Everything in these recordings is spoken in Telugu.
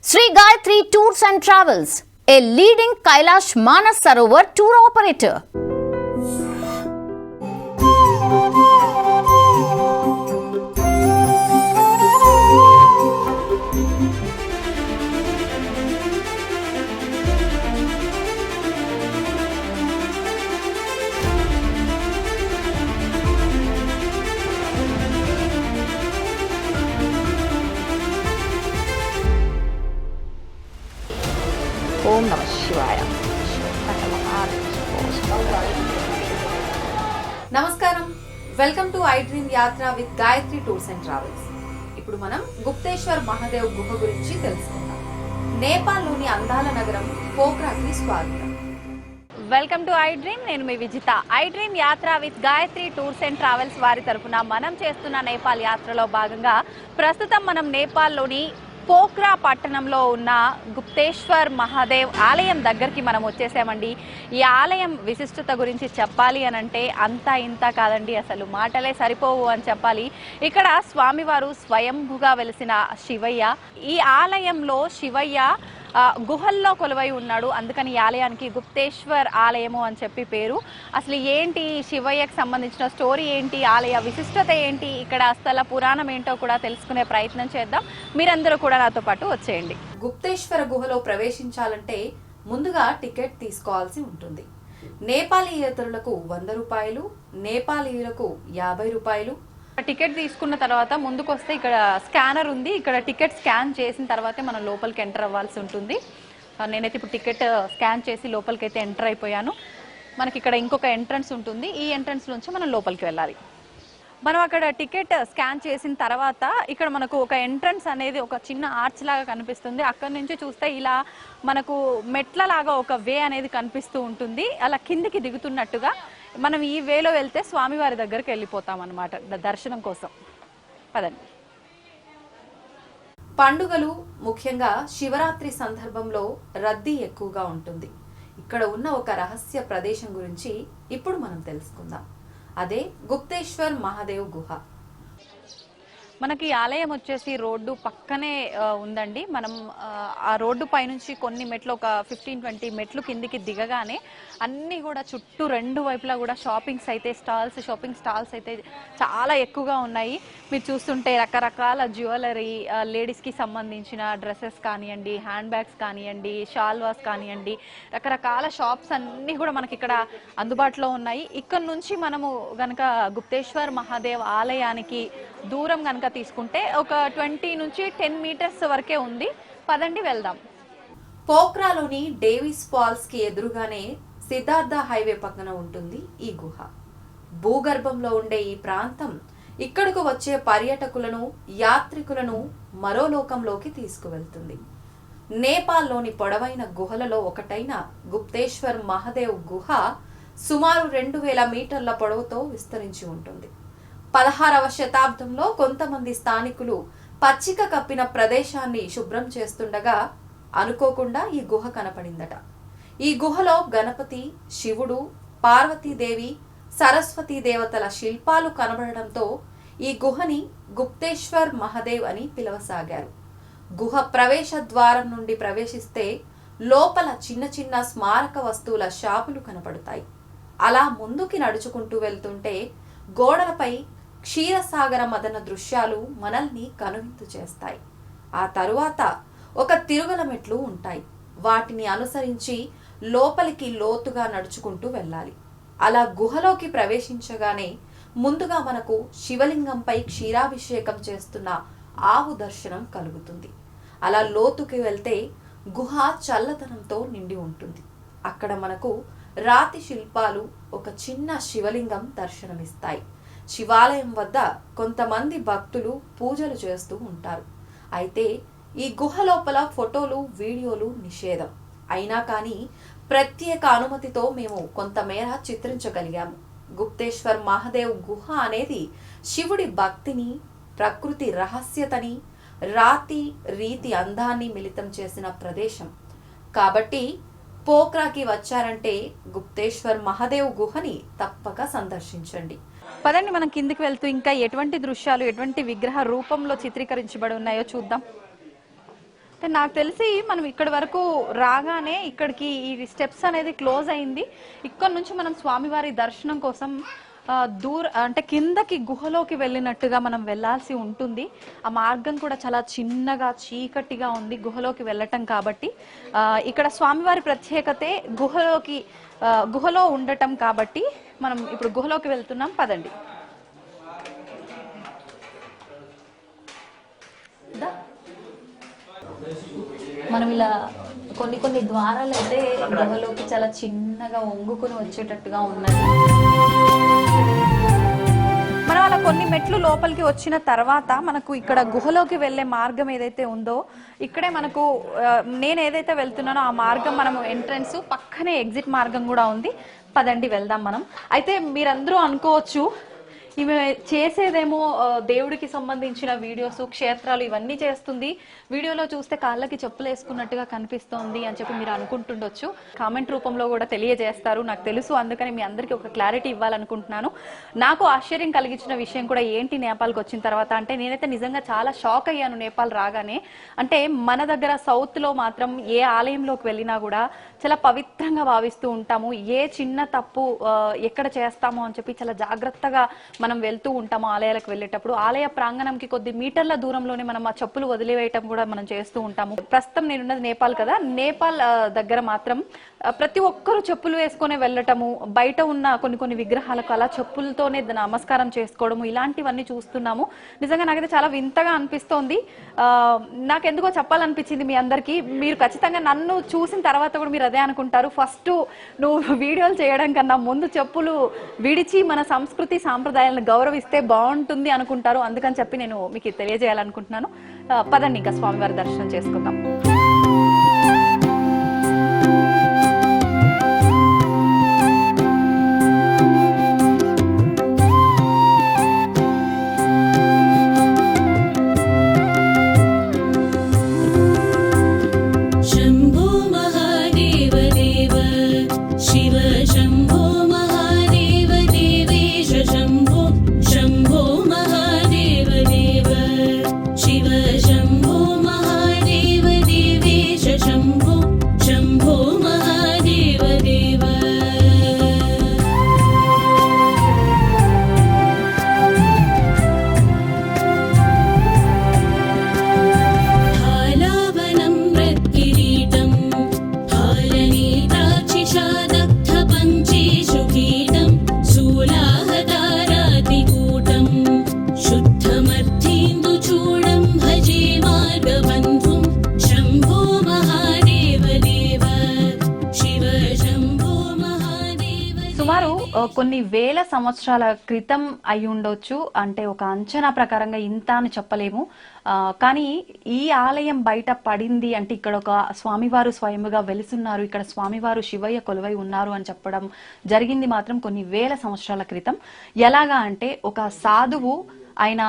Sri Gayatri Tours and Travels, a leading Kailash Manas Sarovar tour operator. ఓం నమః శివాయ. నమస్కారం, వెల్కమ్ టు ఐ డ్రీమ్ యాత్ర with Gayatri tours and travels. ఇప్పుడు మనం గుప్తేశ్వర్ మహాదేవ్ గుహ గురించి తెలుసుకుందాం. నేపాల్లోని అందాల నగరం పోఖ్రాకి స్వాగతం. Welcome to I dream. నేను మీ విజిత. ఐ డ్రీమ్ యాత్ర with Gayatri tours and travels వారి తరఫున మనం చేస్తున్న నేపాల్ యాత్రలో భాగంగా ప్రస్తుతం మనం నేపాల్లోని పోఖ్రా పట్టణంలో ఉన్న గుప్తేశ్వర్ మహాదేవ్ ఆలయం దగ్గరికి మనం వచ్చేసామండి. ఈ ఆలయం విశిష్టత గురించి చెప్పాలి అని అంటే అంతా ఇంత కాదండి, అసలు మాటలే సరిపోవు అని చెప్పాలి. ఇక్కడ స్వామివారు స్వయంభుగా వెలిసిన శివయ్య. ఈ ఆలయంలో శివయ్య గుహల్లో కొలువై ఉన్నాడు, అందుకని ఈ ఆలయానికి గుప్తేశ్వర్ ఆలయము అని చెప్పి పేరు. అసలు ఏంటి శివయ్యకు సంబంధించిన స్టోరీ ఏంటి, ఆలయ విశిష్టత ఏంటి, ఇక్కడ స్థల పురాణం ఏంటో కూడా తెలుసుకునే ప్రయత్నం చేద్దాం. మీరందరూ కూడా నాతో పాటు వచ్చేయండి. గుప్తేశ్వర గుహలో ప్రవేశించాలంటే ముందుగా టికెట్ తీసుకోవాల్సి ఉంటుంది. నేపాలీయేతరులకు 100 రూపాయలు, నేపాలీయులకు 50 రూపాయలు. టికెట్ తీసుకున్న తర్వాత ముందుకు వస్తే ఇక్కడ స్కానర్ ఉంది. ఇక్కడ టికెట్ స్కాన్ చేసిన తర్వాతే మనం లోపలికి ఎంటర్ అవ్వాల్సి ఉంటుంది. నేనైతే ఇప్పుడు టికెట్ స్కాన్ చేసి లోపలికి అయితే ఎంటర్ అయిపోయాను. మనకి ఇక్కడ ఇంకొక ఎంట్రన్స్ ఉంటుంది, ఈ ఎంట్రన్స్ నుంచి మనం లోపలికి వెళ్ళాలి. మనం అక్కడ టికెట్ స్కాన్ చేసిన తర్వాత ఇక్కడ మనకు ఒక ఎంట్రన్స్ అనేది ఒక చిన్న ఆర్చ్ లాగా కనిపిస్తుంది. అక్కడ నుంచి చూస్తే ఇలా మనకు మెట్ల లాగా ఒక వే అనేది కనిపిస్తూ ఉంటుంది. అలా కిందికి దిగుతున్నట్టుగా మనం ఈ వేలో వెళ్తే స్వామివారి దగ్గరికి వెళ్ళిపోతాం అన్నమాట దర్శనం కోసం. పదండి. పండుగలు, ముఖ్యంగా శివరాత్రి సందర్భంలో రద్దీ ఎక్కువగా ఉంటుంది. ఇక్కడ ఉన్న ఒక రహస్య ప్రదేశం గురించి ఇప్పుడు మనం తెలుసుకుందాం. అదే గుప్తేశ్వర్ మహాదేవ్ గుహ. మనకి ఆలయం వచ్చేసి రోడ్డు పక్కనే ఉందండి. మనం ఆ రోడ్డు పైనుంచి కొన్ని మెట్లు, ఒక 15-20 మెట్లు కిందికి దిగగానే అన్నీ కూడా చుట్టూ రెండు వైపులా కూడా షాపింగ్ స్టాల్స్ అయితే చాలా ఎక్కువగా ఉన్నాయి. మీరు చూస్తుంటే రకరకాల జ్యువెలరీ, లేడీస్కి సంబంధించిన డ్రెస్సెస్ కానివ్వండి, హ్యాండ్ బ్యాగ్స్ కానివ్వండి, షాల్వాస్ కానివ్వండి, రకరకాల షాప్స్ అన్నీ కూడా మనకి ఇక్కడ అందుబాటులో ఉన్నాయి. ఇక్కడ నుంచి మనము గనక గుప్తేశ్వర్ మహాదేవ్ ఆలయానికి దూరం కనుక తీసుకుంటే ఒక 20 నుంచి 10 మీటర్స్ వరకే ఉంది. పదండి వెళ్దాం. పోఖ్రాలోని డేవిస్ ఫాల్స్ కి ఎదురుగానే సిద్ధార్థ హైవే పక్కన ఉంటుంది ఈ గుహ. భూగర్భంలో ఉండే ఈ ప్రాంతం ఇక్కడకు వచ్చే పర్యాటకులను, యాత్రికులను మరో లోకంలోకి తీసుకువెళ్తుంది. నేపాల్లోని పొడవైన గుహలలో ఒకటైన గుప్తేశ్వర్ మహాదేవ్ గుహ సుమారు 2000 మీటర్ల పొడవుతో విస్తరించి ఉంటుంది. 16వ శతాబ్దంలో కొంతమంది స్థానికులు పచ్చిక కప్పిన ప్రదేశాన్ని శుభ్రం చేస్తుండగా అనుకోకుండా ఈ గుహ కనపడిందట. ఈ గుహలో గణపతి, శివుడు, పార్వతీదేవి, సరస్వతీ దేవతల శిల్పాలు కనబడడంతో ఈ గుహని గుప్తేశ్వర్ మహాదేవ్ అని పిలవసాగారు. గుహ ప్రవేశ ద్వారం నుండి ప్రవేశిస్తే లోపల చిన్న చిన్న స్మారక వస్తువుల షాపులు కనపడతాయి. అలా ముందుకి నడుచుకుంటూ వెళ్తుంటే గోడలపై క్షీరసాగర మదన దృశ్యాలు మనల్ని కనువిందు చేస్తాయి. ఆ తరువాత ఒక తిరుగుల మెట్లు ఉంటాయి. వాటిని అనుసరించి లోపలికి లోతుగా నడుచుకుంటూ వెళ్ళాలి. అలా గుహలోకి ప్రవేశించగానే ముందుగా మనకు శివలింగంపై క్షీరాభిషేకం చేస్తున్న ఆవు దర్శనం కలుగుతుంది. అలా లోతుకి వెళ్తే గుహ చల్లదనంతో నిండి ఉంటుంది. అక్కడ మనకు రాతి శిల్పాలు, ఒక చిన్న శివలింగం దర్శనమిస్తాయి. శివాలయం వద్ద కొంతమంది భక్తులు పూజలు చేస్తూ ఉంటారు. అయితే ఈ గుహ లోపల ఫోటోలు, వీడియోలు నిషేధం. అయినా కానీ ప్రత్యేక అనుమతితో మేము కొంతమేర చిత్రించగలిగాము. గుప్తేశ్వర్ మహాదేవ్ గుహ అనేది శివుడి భక్తిని, ప్రకృతి రహస్యతని, రాతి రీతి అందాన్ని మిళితం చేసిన ప్రదేశం. కాబట్టి పోఖ్రాకి వచ్చారంటే గుప్తేశ్వర్ మహాదేవ్ గుహని తప్పక సందర్శించండి. పదండి, మనం కిందికి వెళ్తూ ఇంకా ఎటువంటి దృశ్యాలు, ఎటువంటి విగ్రహ రూపంలో చిత్రీకరించబడి ఉన్నాయో చూద్దాం. నాకు తెలిసి మనం ఇక్కడి వరకు రాగానే ఇక్కడికి ఈ స్టెప్స్ అనేది క్లోజ్ అయింది. ఇక్కడ నుంచి మనం స్వామివారి దర్శనం కోసం అంటే కిందకి గుహలోకి వెళ్ళినట్టుగా మనం వెళ్ళాల్సి ఉంటుంది. ఆ మార్గం కూడా చాలా చిన్నగా చీకటిగా ఉంది గుహలోకి వెళ్ళటం కాబట్టి. ఇక్కడ స్వామివారి ప్రత్యేకతే గుహలో ఉండటం కాబట్టి మనం ఇప్పుడు గుహలోకి వెళ్తున్నాం. పదండి. మనం ఇలా కొన్ని ద్వారాలు అయితే గుహలోకి చాలా చిన్నగా వంగుకొని వచ్చేటట్టుగా ఉన్నాయి. మనం అలా కొన్ని మెట్లు లోపలికి వచ్చిన తర్వాత మనకు ఇక్కడ గుహలోకి వెళ్లే మార్గం ఏదైతే ఉందో ఇక్కడే మనకు నేను ఏదైతే వెళ్తున్నానో ఆ మార్గం మనం ఎంట్రన్స్ పక్కనే ఎగ్జిట్ మార్గం కూడా ఉంది. పదండి వెళ్దాం మనం. అయితే మీరందరూ అనుకోవచ్చు ఈమె చేసేదేమో దేవుడికి సంబంధించిన వీడియోస్, క్షేత్రాలు ఇవన్నీ చేస్తుంది, వీడియోలో చూస్తే కాళ్ళకి చెప్పులు వేసుకున్నట్టుగా కనిపిస్తోంది అని చెప్పి మీరు అనుకుంటుండొచ్చు. కామెంట్ రూపంలో కూడా తెలియజేస్తారు, నాకు తెలుసు. అందుకని మీ అందరికీ ఒక క్లారిటీ ఇవ్వాలనుకుంటున్నాను. నాకు ఆశ్చర్యం కలిగించిన విషయం కూడా ఏంటి నేపాల్కి వచ్చిన తర్వాత అంటే, నేనైతే నిజంగా చాలా షాక్ అయ్యాను నేపాల్ రాగానే. అంటే మన దగ్గర సౌత్లో మాత్రం ఏ ఆలయంలోకి వెళ్ళినా కూడా చాలా పవిత్రంగా భావిస్తూ ఉంటాము. ఏ చిన్న తప్పు ఎక్కడ చేస్తామో అని చెప్పి చాలా జాగ్రత్తగా మనం వెళ్తూ ఉంటాము. ఆలయాలకు వెళ్ళేటప్పుడు ఆలయ ప్రాంగణంకి కొద్ది మీటర్ల దూరంలోనే మనం ఆ చెప్పులు వదిలివేయటం కూడా మనం చేస్తూ ఉంటాము. ప్రస్తుతం నేనున్నది నేపాల్ కదా, నేపాల్ దగ్గర మాత్రం ప్రతి ఒక్కరూ చెప్పులు వేసుకునే వెళ్ళటము, బయట ఉన్న కొన్ని విగ్రహాలకు అలా చెప్పులతోనే నమస్కారం చేసుకోవడము, ఇలాంటివన్నీ చూస్తున్నాము. నిజంగా నాకైతే చాలా వింతగా అనిపిస్తోంది. నాకెందుకో చెప్పాలనిపించింది మీ అందరికీ. మీరు ఖచ్చితంగా నన్ను చూసిన తర్వాత కూడా మీరు అదే అనుకుంటారు, ఫస్ట్ నువ్వు వీడియోలు చేయడం కన్నా ముందు చెప్పులు విడిచి మన సంస్కృతి సాంప్రదాయాలను గౌరవిస్తే బాగుంటుంది అనుకుంటారు. అందుకని చెప్పి నేను మీకు తెలియజేయాలనుకుంటున్నాను. పదండి ఇంకా స్వామివారి దర్శనం చేసుకుందాం. కొన్ని వేల సంవత్సరాల క్రితం అయి ఉండొచ్చు. అంటే ఒక అంచనా ప్రకారంగా ఇంత అని చెప్పలేము. కానీ ఈ ఆలయం బయట పడింది అంటే ఇక్కడ ఒక స్వామివారు స్వయముగా వెలుసున్నారు, ఇక్కడ స్వామివారు శివయ్య కొలువై ఉన్నారు అని చెప్పడం జరిగింది మాత్రం కొన్ని వేల సంవత్సరాల క్రితం. ఎలాగా అంటే ఒక సాధువు ఆయన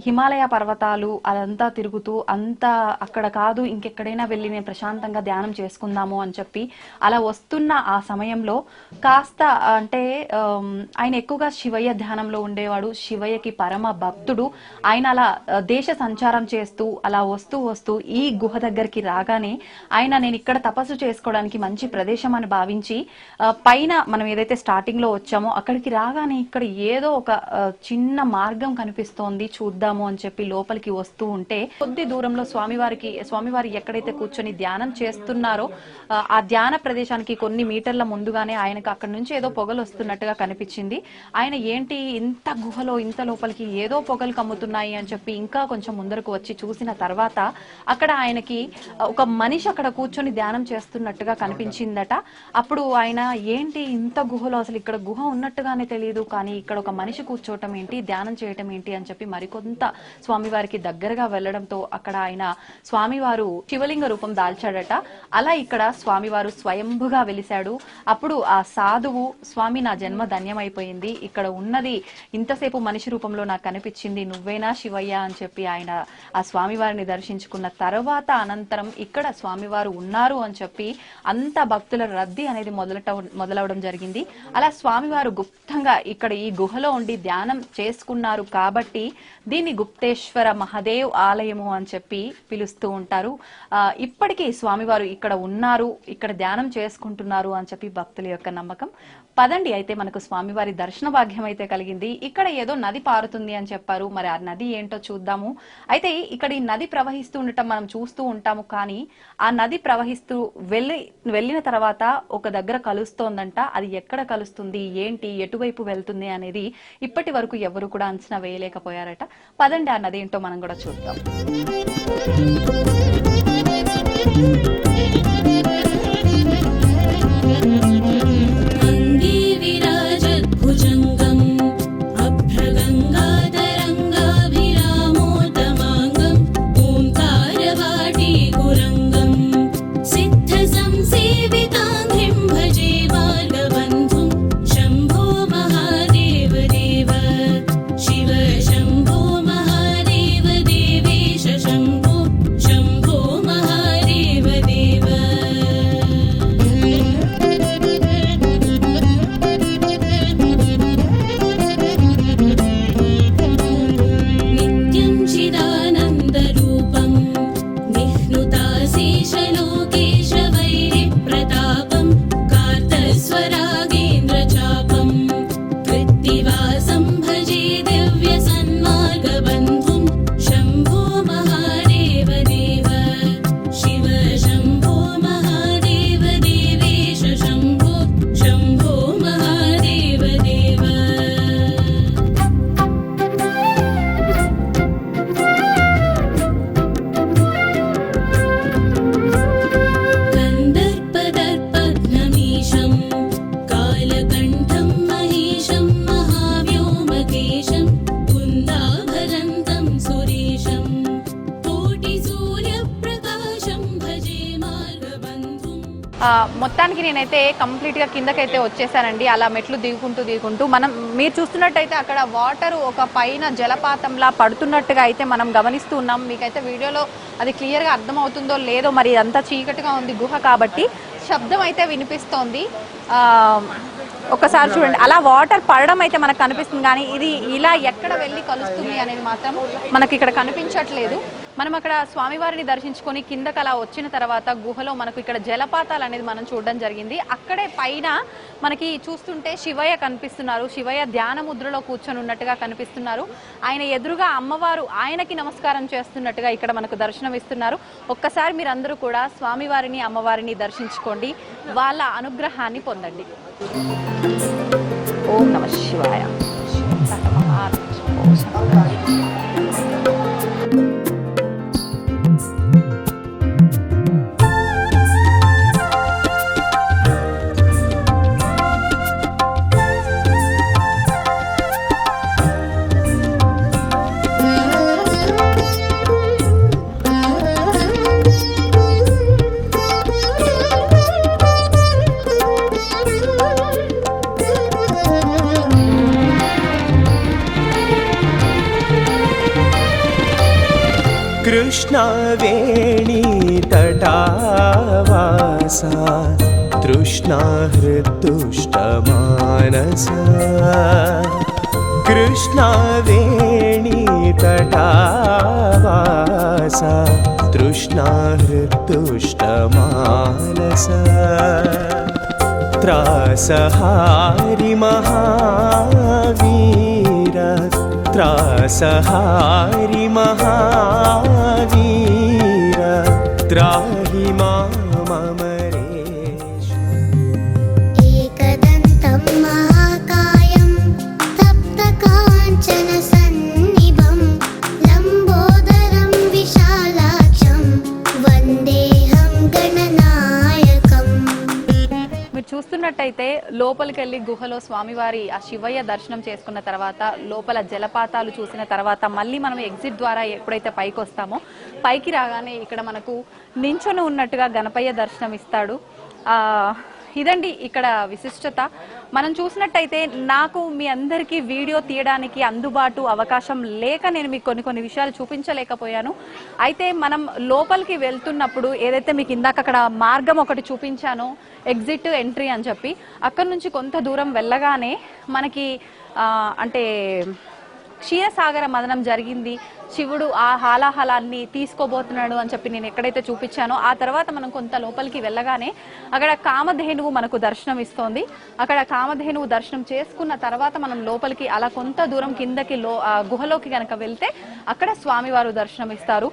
హిమాలయ పర్వతాలు అదంతా తిరుగుతూ అంతా అక్కడ కాదు ఇంకెక్కడైనా వెళ్ళి నేను ప్రశాంతంగా ధ్యానం చేసుకుందాము అని చెప్పి అలా వస్తున్న ఆ సమయంలో కాస్త అంటే ఆయన ఎక్కువగా శివయ్య ధ్యానంలో ఉండేవాడు, శివయ్యకి పరమ భక్తుడు. ఆయన అలా దేశ సంచారం చేస్తూ అలా వస్తూ ఈ గుహ దగ్గరికి రాగానే ఆయన నేను ఇక్కడ తపస్సు చేసుకోవడానికి మంచి ప్రదేశం అని భావించి పైన మనం ఏదైతే స్టార్టింగ్ లో వచ్చామో అక్కడికి రాగానే ఇక్కడ ఏదో ఒక చిన్న మార్గం కనిపిస్తుంది, చూద్దాము అని చెప్పి లోపలికి వస్తూ ఉంటే కొద్ది దూరంలో స్వామివారి ఎక్కడైతే కూర్చొని ధ్యానం చేస్తున్నారో ఆ ధ్యాన ప్రదేశానికి కొన్ని మీటర్ల ముందుగానే ఆయనకు అక్కడ నుంచి ఏదో పొగలు వస్తున్నట్టుగా కనిపించింది. ఆయన ఏంటి ఇంత గుహలో ఇంత లోపలికి ఏదో పొగలు కమ్ముతున్నాయి అని చెప్పి ఇంకా కొంచెం ముందరకు వచ్చి చూసిన తర్వాత అక్కడ ఆయనకి ఒక మనిషి అక్కడ కూర్చొని ధ్యానం చేస్తున్నట్టుగా కనిపించిందట. అప్పుడు ఆయన ఏంటి ఇంత గుహలో అసలు ఇక్కడ గుహ ఉన్నట్టుగానే తెలియదు, కానీ ఇక్కడ ఒక మనిషి కూర్చోవటం ఏంటి, ధ్యానం చేయటం ఏంటి అని చెప్పి మరికొంత స్వామివారికి దగ్గరగా వెళ్లడంతో అక్కడ ఆయన స్వామివారు శివలింగ రూపం దాల్చాడట. అలా ఇక్కడ స్వామివారు స్వయంభుగా వెలిశాడు. అప్పుడు ఆ సాధువు స్వామి నా జన్మ ధన్యమైపోయింది, ఇక్కడ ఉన్నది ఇంతసేపు మనిషి రూపంలో నాకు కనిపించింది, నువ్వేనా శివయ్య అని చెప్పి ఆయన ఆ స్వామివారిని దర్శించుకున్న తర్వాత అనంతరం ఇక్కడ స్వామివారు ఉన్నారు అని చెప్పి అంత భక్తుల రద్దీ అనేది మొదలవడం జరిగింది. అలా స్వామివారు గుప్తంగా ఇక్కడ ఈ గుహలో ఉండి ధ్యానం చేసుకున్నారు కాబట్టి కాబట్టి దీన్ని గుప్తేశ్వర మహాదేవ్ ఆలయము అని చెప్పి పిలుస్తూ ఉంటారు. ఇప్పటికీ స్వామివారు ఇక్కడ ఉన్నారు, ఇక్కడ ధ్యానం చేసుకుంటున్నారు అని చెప్పి భక్తుల యొక్క నమ్మకం. పదండి, అయితే మనకు స్వామివారి దర్శన భాగ్యం అయితే కలిగింది. ఇక్కడ ఏదో నది పారుతుంది అని చెప్పారు, మరి ఆ నది ఏంటో చూద్దాము. అయితే ఇక్కడ ఈ నది ప్రవహిస్తూ ఉండటం మనం చూస్తూ ఉంటాము, కానీ ఆ నది ప్రవహిస్తూ వెళ్ళిన తర్వాత ఒక దగ్గర కలుస్తోందంట. అది ఎక్కడ కలుస్తుంది, ఏంటి, ఎటువైపు వెళ్తుంది అనేది ఇప్పటి వరకు ఎవరు కూడా అంచనా వేయలేకపోయారట. పదండి, ఆ నది ఏంటో మనం కూడా చూద్దాం. మొత్తానికి నేనైతే కంప్లీట్ గా కిందకైతే వచ్చేసానండి. అలా మెట్లు దిగుకుంటూ మీరు చూస్తున్నట్టయితే అక్కడ వాటర్ ఒక పైన జలపాతంలా పడుతున్నట్టుగా అయితే మనం గమనిస్తూ ఉన్నాం. మీకైతే వీడియోలో అది క్లియర్ గా అర్థమవుతుందో లేదో, మరి అంతా చీకటిగా ఉంది గుహ కాబట్టి శబ్దం అయితే వినిపిస్తోంది. ఒకసారి చూడండి, అలా వాటర్ పడడం అయితే మనకు కనిపిస్తుంది, కానీ ఇది ఇలా ఎక్కడ వెళ్ళి కలుస్తుంది అనేది మాత్రం మనకి ఇక్కడ కనిపించట్లేదు. మనం అక్కడ స్వామివారిని దర్శించుకొని కిందకి అలా వచ్చిన తర్వాత గుహలో మనకు ఇక్కడ జలపాతాలు అనేది మనం చూడడం జరిగింది. అక్కడే పైన మనకి చూస్తుంటే శివయ్య కనిపిస్తున్నారు. శివయ్య ధ్యాన ముద్రలో కూర్చొని ఉన్నట్టుగా కనిపిస్తున్నారు. ఆయన ఎదురుగా అమ్మవారు ఆయనకి నమస్కారం చేస్తున్నట్టుగా ఇక్కడ మనకు దర్శనం ఇస్తున్నారు. ఒక్కసారి మీరందరూ కూడా స్వామివారిని అమ్మవారిని దర్శించుకోండి, వాళ్ళ అనుగ్రహాన్ని పొందండి. ఓం నమః శివాయ. कृष्णवेणी तटावासा तृष्णा हृदुष्टमानसा कृष्णवेणी तटावासा तृष्णा हृदुष्टमानसा त्रासहारि महावीर त्रासहारि महावीर त्राहि मामरेश। एकदन्तं महाकायं तप्तकाञ्चन सन्निभं लम्बोदरं विशालाक्षं वन्देऽहं गणनायकम्। మీరు చూస్తున్నట్టయితే లోపలికి వెళ్ళి గుహలో స్వామివారి ఆ శివయ్య దర్శనం చేసుకున్న తర్వాత లోపల జలపాతాలు చూసిన తర్వాత మళ్ళీ మనం ఎగ్జిట్ ద్వారా ఎప్పుడైతే పైకి వస్తామో పైకి రాగానే ఇక్కడ మనకు నించొని ఉన్నట్టుగా గణపయ్య దర్శనం ఇస్తాడు. ఇదండి ఇక్కడ విశిష్టత. మనం చూసినట్టయితే నాకు మీ అందరికీ వీడియో తీయడానికి అందుబాటు అవకాశం లేక నేను మీకు కొన్ని విషయాలు చూపించలేకపోయాను. అయితే మనం లోపలికి వెళ్తున్నప్పుడు ఏదైతే మీకు ఇందాక అక్కడ మార్గం ఒకటి చూపించానో ఎగ్జిట్ ఎంట్రీ అని చెప్పి, అక్కడ నుంచి కొంత దూరం వెళ్ళగానే మనకి అంటే క్షీరసాగర మదనం జరిగింది, శివుడు ఆ హాలాహలాన్ని తీసుకోబోతున్నాడు అని చెప్పి నేను ఎక్కడైతే చూపించానో ఆ తర్వాత మనం కొంత లోపలికి వెళ్ళగానే అక్కడ కామధేనువు మనకు దర్శనం ఇస్తోంది. అక్కడ కామధేనువు దర్శనం చేసుకున్న తర్వాత మనం లోపలికి అలా కొంత దూరం కిందకి గుహలోకి కనుక వెళ్తే అక్కడ స్వామివారు దర్శనం ఇస్తారు.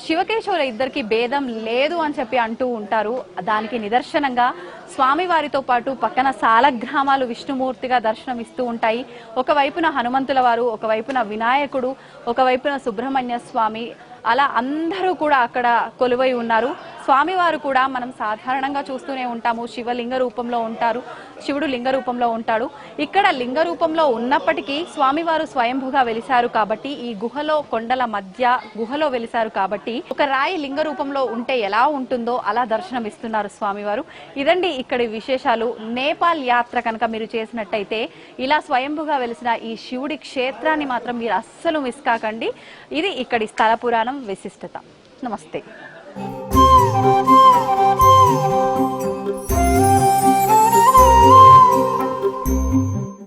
శివకేశవుల ఇద్దరికి భేదం లేదు అని చెప్పి అంటూ ఉంటారు. దానికి నిదర్శనంగా స్వామివారితో పాటు పక్కన సాలగ్రామాలు విష్ణుమూర్తిగా దర్శనం ఇస్తూ ఉంటాయి. ఒకవైపున హనుమంతుల వారు, ఒకవైపున వినాయకుడు, ఒకవైపున సుబ్రహ్మణ్య స్వామి, అలా అందరూ కూడా అక్కడ కొలువై ఉన్నారు. స్వామివారు కూడా మనం సాధారణంగా చూస్తూనే ఉంటాము, శివలింగ రూపంలో ఉంటారు, శివుడు లింగ రూపంలో ఉంటాడు. ఇక్కడ లింగ రూపంలో ఉన్నప్పటికీ స్వామివారు స్వయంభుగా వెలిశారు కాబట్టి, ఈ గుహలో కొండల మధ్య గుహలో వెలిశారు కాబట్టి ఒక రాయి లింగ రూపంలో ఉంటే ఎలా ఉంటుందో అలా దర్శనం ఇస్తున్నారు స్వామివారు. ఇదండి ఇక్కడి విశేషాలు. నేపాల్ యాత్ర కనుక మీరు చేసినట్టయితే ఇలా స్వయంభుగా వెలిసిన ఈ శివుడి క్షేత్రాన్ని మాత్రం మీరు అస్సలు మిస్ కాకండి. ఇది ఇక్కడి స్థల పురాణం విశిష్టత. నమస్తే.